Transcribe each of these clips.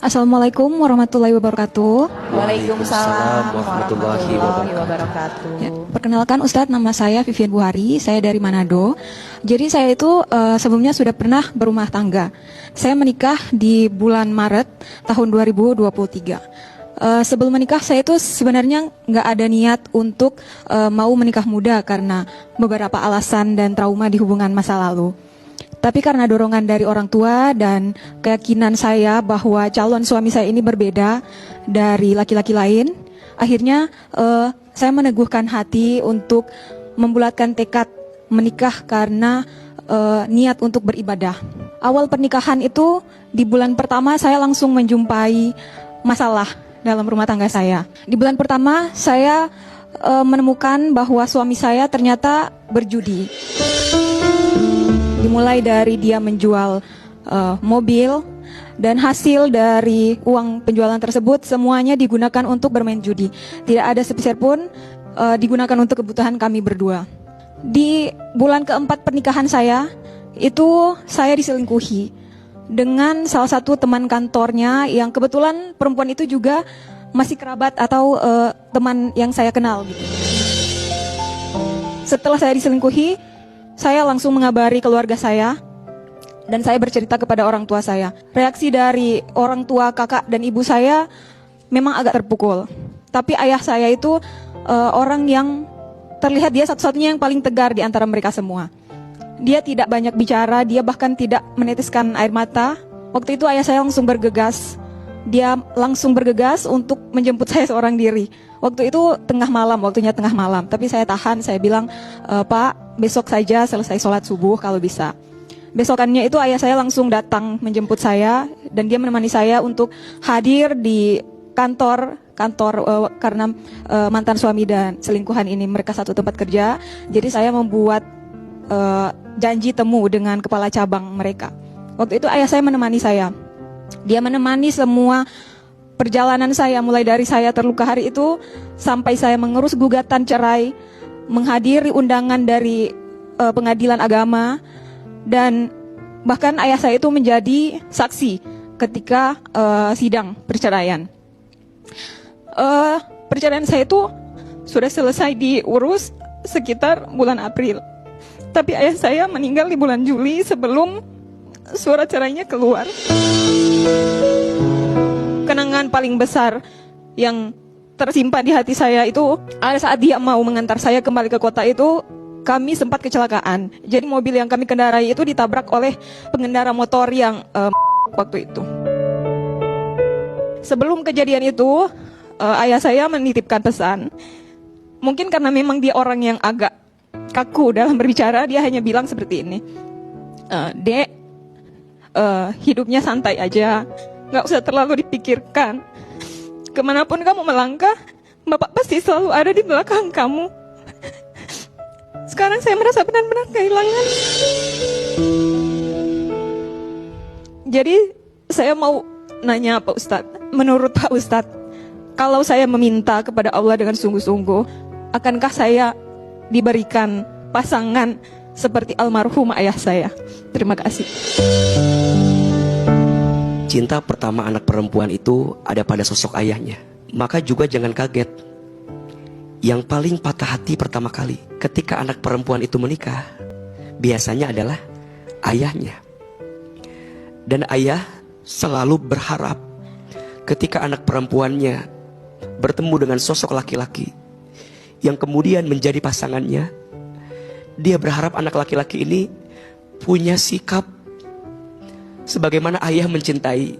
Assalamualaikum warahmatullahi wabarakatuh. Waalaikumsalam warahmatullahi wabarakatuh. Ya, perkenalkan Ustadz, nama saya Vivian Buhari, saya dari Manado. Jadi saya itu sebelumnya sudah pernah berumah tangga. Saya menikah di bulan Maret tahun 2023. Sebelum menikah saya itu sebenarnya nggak ada niat untuk mau menikah muda karena beberapa alasan dan trauma di hubungan masa lalu. Tapi karena dorongan dari orang tua dan keyakinan saya bahwa calon suami saya ini berbeda dari laki-laki lain, akhirnya saya meneguhkan hati untuk membulatkan tekad menikah karena niat untuk beribadah. Awal pernikahan itu di bulan pertama saya langsung menjumpai masalah dalam rumah tangga saya. Di bulan pertama saya menemukan bahwa suami saya ternyata berjudi. Dimulai dari dia menjual mobil, dan hasil dari uang penjualan tersebut semuanya digunakan untuk bermain judi. Tidak ada sepeser pun digunakan untuk kebutuhan kami berdua. Di bulan keempat pernikahan saya, itu saya diselingkuhi dengan salah satu teman kantornya yang kebetulan perempuan itu juga masih kerabat atau teman yang saya kenal gitu. Setelah saya diselingkuhi, saya langsung mengabari keluarga saya dan saya bercerita kepada orang tua saya. Reaksi dari orang tua, kakak dan ibu saya memang agak terpukul. Tapi ayah saya itu orang yang terlihat dia satu-satunya yang paling tegar di antara mereka semua. Dia tidak banyak bicara, dia bahkan tidak meneteskan air mata. Waktu itu ayah saya langsung bergegas. Dia langsung bergegas untuk menjemput saya seorang diri. Waktu itu waktunya tengah malam. Tapi saya tahan, saya bilang, Pak, besok saja selesai sholat subuh kalau bisa. Besokannya itu ayah saya langsung datang menjemput saya. Dan dia menemani saya untuk hadir di kantor karena mantan suami dan selingkuhan ini mereka satu tempat kerja. Jadi saya membuat janji temu dengan kepala cabang mereka. Waktu itu ayah saya menemani saya. Dia menemani semua perjalanan saya, mulai dari saya terluka hari itu sampai saya mengurus gugatan cerai, menghadiri undangan dari pengadilan agama, dan bahkan ayah saya itu menjadi saksi ketika sidang perceraian. Perceraian saya itu sudah selesai diurus sekitar bulan April, tapi ayah saya meninggal di bulan Juli sebelum surat cerainya keluar. Kenangan paling besar yang tersimpan di hati saya itu ada saat dia mau mengantar saya kembali ke kota itu, kami sempat kecelakaan. Jadi mobil yang kami kendarai itu ditabrak oleh pengendara motor yang waktu itu. Sebelum kejadian itu, ayah saya menitipkan pesan. Mungkin karena memang dia orang yang agak kaku dalam berbicara, dia hanya bilang seperti ini. Dek, hidupnya santai aja, gak usah terlalu dipikirkan. Kemanapun kamu melangkah, Bapak pasti selalu ada di belakang kamu. Sekarang saya merasa benar-benar kehilangan. Jadi saya mau nanya Pak Ustadz, menurut Pak Ustadz, kalau saya meminta kepada Allah dengan sungguh-sungguh, akankah saya diberikan pasangan seperti almarhum ayah saya? Terima kasih. Cinta pertama anak perempuan itu ada pada sosok ayahnya. Maka juga jangan kaget, yang paling patah hati pertama kali ketika anak perempuan itu menikah biasanya adalah ayahnya. Dan ayah selalu berharap ketika anak perempuannya bertemu dengan sosok laki-laki yang kemudian menjadi pasangannya, dia berharap anak laki-laki ini punya sikap sebagaimana ayah mencintai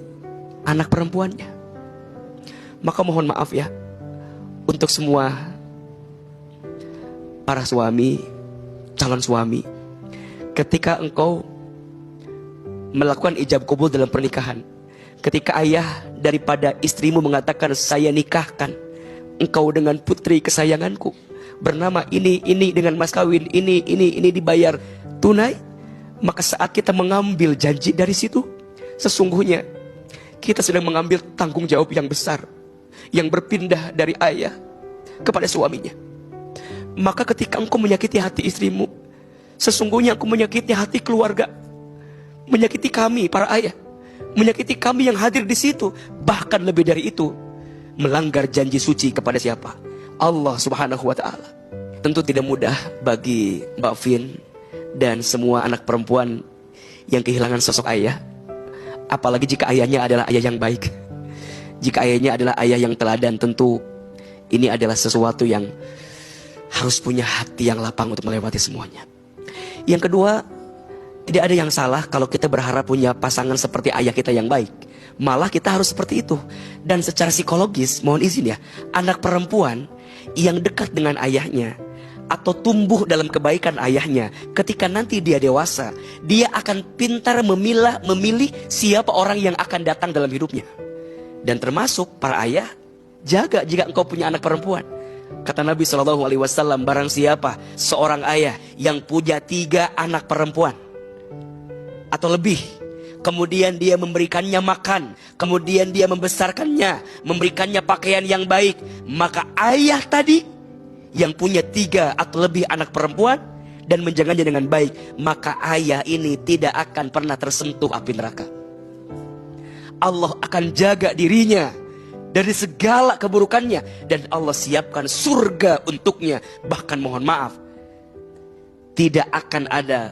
anak perempuannya. Maka mohon maaf ya, untuk semua para suami, calon suami, ketika engkau melakukan ijab kabul dalam pernikahan, ketika ayah daripada istrimu mengatakan, saya nikahkan engkau dengan putri kesayanganku, bernama ini dengan mas kawin, ini dibayar tunai, maka saat kita mengambil janji dari situ, sesungguhnya kita sedang mengambil tanggung jawab yang besar, yang berpindah dari ayah kepada suaminya. Maka ketika engkau menyakiti hati istrimu, sesungguhnya engkau menyakiti hati keluarga, menyakiti kami para ayah, menyakiti kami yang hadir di situ. Bahkan lebih dari itu, melanggar janji suci kepada siapa? Allah Subhanahu wa Ta'ala. Tentu tidak mudah bagi Mbak Vin dan semua anak perempuan yang kehilangan sosok ayah. Apalagi jika ayahnya adalah ayah yang baik. Jika ayahnya adalah ayah yang teladan, tentu ini adalah sesuatu yang harus punya hati yang lapang untuk melewati semuanya. Yang kedua, tidak ada yang salah kalau kita berharap punya pasangan seperti ayah kita yang baik. Malah kita harus seperti itu. Dan secara psikologis, mohon izin ya, anak perempuan yang dekat dengan ayahnya atau tumbuh dalam kebaikan ayahnya, ketika nanti dia dewasa, dia akan pintar memilih siapa orang yang akan datang dalam hidupnya. Dan termasuk para ayah, jaga jika engkau punya anak perempuan. Kata Nabi SAW, barang siapa seorang ayah yang punya 3 anak perempuan atau lebih, kemudian dia memberikannya makan, kemudian dia membesarkannya, memberikannya pakaian yang baik, maka ayah tadi yang punya 3 atau lebih anak perempuan dan menjaganya dengan baik, maka ayah ini tidak akan pernah tersentuh api neraka. Allah akan jaga dirinya dari segala keburukannya, dan Allah siapkan surga untuknya. Bahkan mohon maaf, tidak akan ada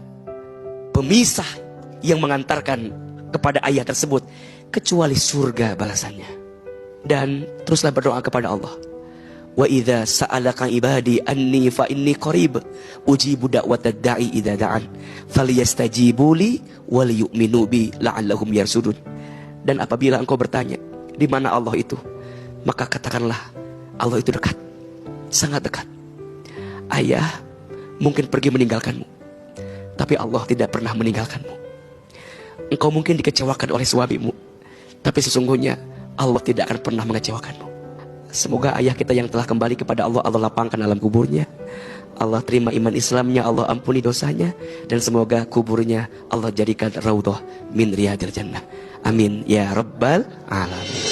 pemisah yang mengantarkan kepada ayah tersebut kecuali surga balasannya. Dan teruslah berdoa kepada Allah. Wa idza sa'alaka ibadi anni fa inni qarib ujibu da'watad da'i idza da'an falyastajibu li wal yu'minu bi la'allahum yarsudun. Dan apabila engkau bertanya di mana Allah itu, maka katakanlah Allah itu dekat, sangat dekat. Ayah mungkin pergi meninggalkanmu, tapi Allah tidak pernah meninggalkanmu. Engkau mungkin dikecewakan oleh suamimu, tapi sesungguhnya Allah tidak akan pernah mengecewakanmu. Semoga ayah kita yang telah kembali kepada Allah, Allah lapangkan alam kuburnya, Allah terima iman Islamnya, Allah ampuni dosanya, dan semoga kuburnya Allah jadikan raudhah min riyadil jannah. Amin ya rabbal alamin.